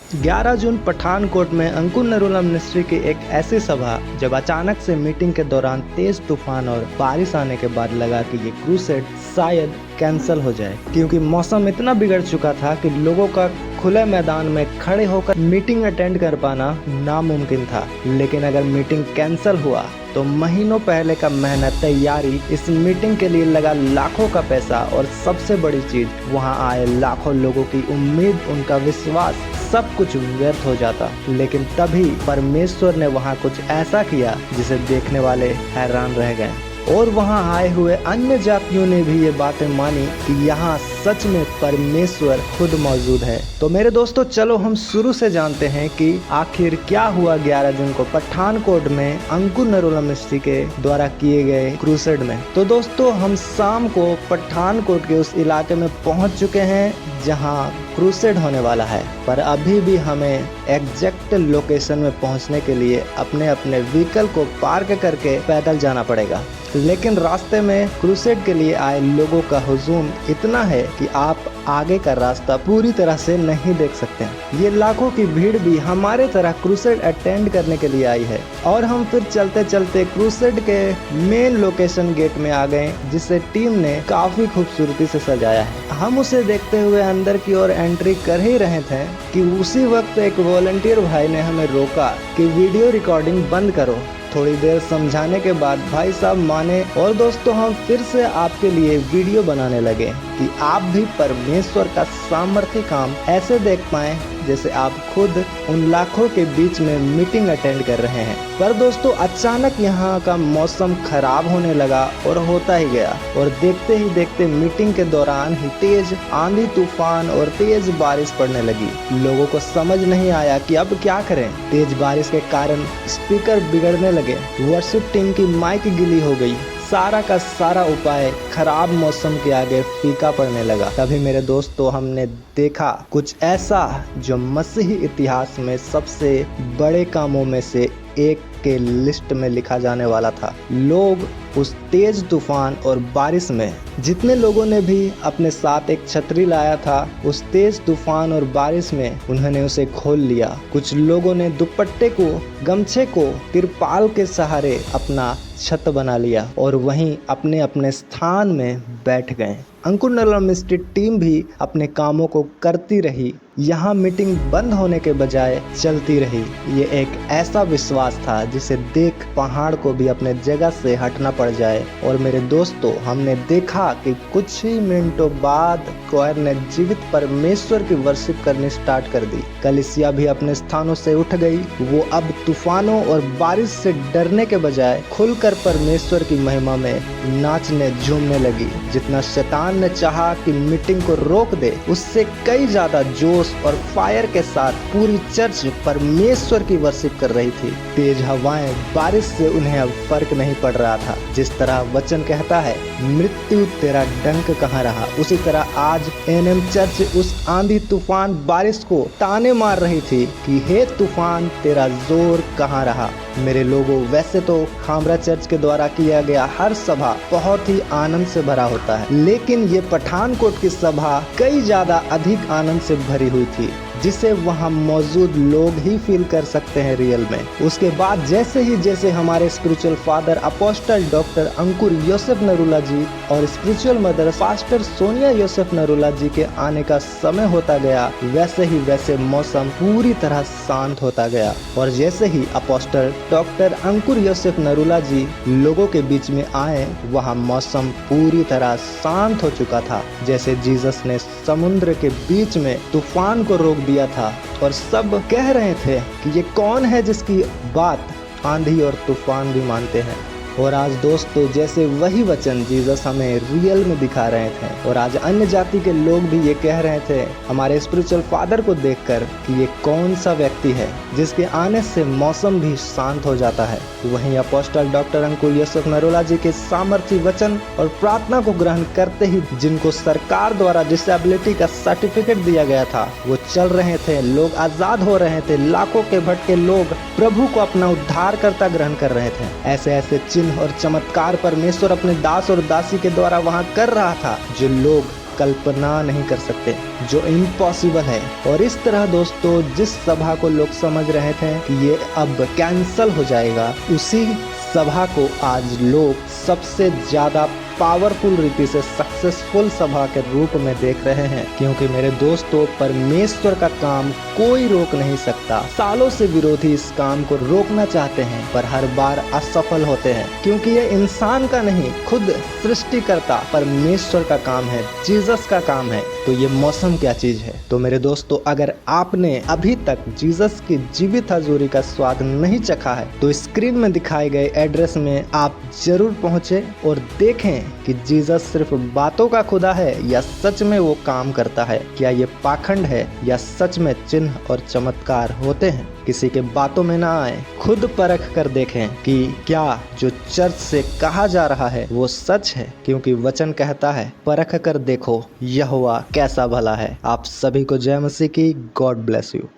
11 जून पठानकोट में अंकुर नरूला मिनिस्ट्री की एक ऐसी सभा जब अचानक से मीटिंग के दौरान तेज तूफान और बारिश आने के बाद लगा कि ये क्रूसेड शायद कैंसिल हो जाए, क्योंकि मौसम इतना बिगड़ चुका था कि लोगों का खुले मैदान में खड़े होकर मीटिंग अटेंड कर पाना नामुमकिन था। लेकिन अगर मीटिंग कैंसिल हुआ तो महीनों पहले का मेहनत, तैयारी, इस मीटिंग के लिए लगा लाखों का पैसा और सबसे बड़ी चीज वहां आए लाखों लोगों की उम्मीद, उनका विश्वास, सब कुछ व्यर्थ हो जाता। लेकिन तभी परमेश्वर ने वहां कुछ ऐसा किया जिसे देखने वाले हैरान रह गए और वहां आए हुए अन्य जातियों ने भी ये बातें मानी कि यहाँ सच में परमेश्वर खुद मौजूद है। तो मेरे दोस्तों, चलो हम शुरू से जानते हैं कि आखिर क्या हुआ 11 जून को पठानकोट में अंकुर नरूला मिनिस्ट्री के द्वारा किए गए क्रूसेड में। तो दोस्तों, हम शाम को पठानकोट के उस इलाके में पहुंच चुके हैं जहां क्रूसेड होने वाला है, पर अभी भी हमें एग्जैक्ट लोकेशन में पहुंचने के लिए अपने अपने व्हीकल को पार्क करके पैदल जाना पड़ेगा। लेकिन रास्ते में क्रूसेड के लिए आए लोगों का हुजूम इतना है कि आप आगे का रास्ता पूरी तरह से नहीं देख सकते। ये लाखों की भीड़ भी हमारे तरह क्रूसेड अटेंड करने के लिए आई है और हम फिर चलते चलते क्रूसेड के मेन लोकेशन गेट में आ गए, जिसे टीम ने काफी खूबसूरती से सजाया है। हम उसे देखते हुए अंदर की ओर एंट्री कर ही रहे थे कि उसी वक्त एक वॉलंटियर भाई ने हमें रोका कि वीडियो रिकॉर्डिंग बंद करो। थोड़ी देर समझाने के बाद भाई साहब माने और दोस्तों, हम फिर से आपके लिए वीडियो बनाने लगे कि आप भी परमेश्वर का सामर्थ्य काम ऐसे देख पाएं जैसे आप खुद उन लाखों के बीच में मीटिंग अटेंड कर रहे हैं। पर दोस्तों, अचानक यहाँ का मौसम खराब होने लगा और होता ही गया और देखते ही देखते मीटिंग के दौरान ही तेज आंधी, तूफान और तेज बारिश पड़ने लगी। लोगों को समझ नहीं आया कि अब क्या करें। तेज बारिश के कारण स्पीकर बिगड़ने लगे, वर्शिप टीम की माइक गीली हो गई, सारा का सारा उपाय खराब मौसम के आगे फीका पड़ने लगा। तभी मेरे दोस्तों, हमने देखा कुछ ऐसा जो मसीही इतिहास में सबसे बड़े कामों में से एक के लिस्ट में लिखा जाने वाला था। लोग उस तेज तूफान और बारिश में, जितने लोगों ने भी अपने साथ एक छतरी लाया था, उस तेज तूफान और बारिश में उन्होंने उसे खोल लिया। कुछ लोगों ने दुपट्टे को, गमछे को तिरपाल के सहारे अपना छत बना लिया और वहीं अपने अपने स्थान में बैठ गए। अंकुर नरूला मिनिस्ट्री टीम भी अपने कामों को करती रही। यहाँ मीटिंग बंद होने के बजाय चलती रही। ये एक ऐसा विश्वास था जिसे देख पहाड़ को भी अपने जगह से हटना पड़ जाए। और मेरे दोस्तों, हमने देखा कि कुछ ही मिनटों बाद क्वायर ने जीवित परमेश्वर की वर्शिप करनी स्टार्ट कर दी। कलीसिया भी अपने स्थानों से उठ गई। वो अब तूफानों और बारिश से डरने के बजाय खुलकर परमेश्वर की महिमा में नाचने झूमने लगी। जितना शैतान ने चाहा कि मीटिंग को रोक दे, उससे कई ज्यादा जोश और फायर के साथ पूरी चर्च परमेश्वर की वर्शिप कर रही थी। तेज हवाएं, बारिश से उन्हें अब फर्क नहीं पड़ रहा था। जिस तरह वचन कहता है, मृत्यु तेरा डंक कहाँ रहा, उसी तरह आज एनएम चर्च उस आंधी, तूफान, बारिश को ताने मार रही थी कि हे तूफान, तेरा जोर कहाँ रहा। मेरे लोगों, वैसे तो खामरा चर्च के द्वारा किया गया हर सभा बहुत ही आनंद से भरा होता है, लेकिन ये पठानकोट की सभा कई ज्यादा अधिक आनंद से भरी हुई थी, जिसे वहाँ मौजूद लोग ही फील कर सकते हैं रियल में। उसके बाद जैसे हमारे spiritual father apostle doctor Ankur Yosef Narula ji और spiritual mother pastor Sonia Yosef Narula ji के आने का समय होता गया, वैसे मौसम पूरी तरह शांत होता गया। और जैसे ही apostle doctor Ankur Yosef Narula जी लोगों के बीच में आए, वहाँ मौसम पूरी तरह शांत हो चुका था। जैसे जीसस ने समुद्र के बीच में तूफान को रोक दिया था और सब कह रहे थे कि ये कौन है जिसकी बात आंधी और तूफान भी मानते हैं। और आज दोस्तों, जैसे वही वचन जीसस हमें रियल में दिखा रहे थे और आज अन्य जाति के लोग भी ये कह रहे थे हमारे स्पिरिचुअल फादर को देखकर कि ये कौन सा व्यक्ति है जिसके आने से मौसम भी शांत हो जाता है। वहीं apostle doctor Ankur Yosef Narula ji के सामर्थ्य वचन और प्रार्थना को ग्रहण करते ही जिनको सरकार द्वारा डिसेबिलिटी का सर्टिफिकेट दिया गया था, वो चल रहे थे, लोग आजाद हो रहे थे, लाखों के भटके लोग प्रभु को अपना उद्धारकर्ता ग्रहण कर रहे थे। ऐसे और चमत्कार परमेश्वर अपने दास और दासी के द्वारा वहां कर रहा था, जो लोग कल्पना नहीं कर सकते, जो इम्पॉसिबल है। और इस तरह दोस्तों जिस सभा को लोग समझ रहे थे कि ये अब कैंसल हो जाएगा, उसी सभा को आज लोग सबसे ज्यादा पावरफुल रीति से सक्सेसफुल सभा के रूप में देख रहे हैं। क्योंकि मेरे दोस्तों, परमेश्वर का काम कोई रोक नहीं सकता। सालों से विरोधी इस काम को रोकना चाहते हैं, पर हर बार असफल होते हैं, क्योंकि ये इंसान का नहीं, खुद सृष्टिकर्ता परमेश्वर का काम है, जीसस का काम है। तो ये मौसम क्या चीज है। तो मेरे दोस्तों, अगर आपने अभी तक जीसस की जीवित हजूरी का स्वाद नहीं चखा है, तो स्क्रीन में दिखाए गए एड्रेस में आप जरूर पहुंचे और देखें कि जीसस सिर्फ बातों का खुदा है या सच में वो काम करता है। क्या ये पाखंड है या सच में चिन्ह और चमत्कार होते हैं। किसी के बातों में ना आए, खुद परख कर देखें कि क्या जो चर्च से कहा जा रहा है वो सच है। क्योंकि वचन कहता है, परख कर देखो यहोवा कैसा भला है। आप सभी को जय मसीह की। God bless you.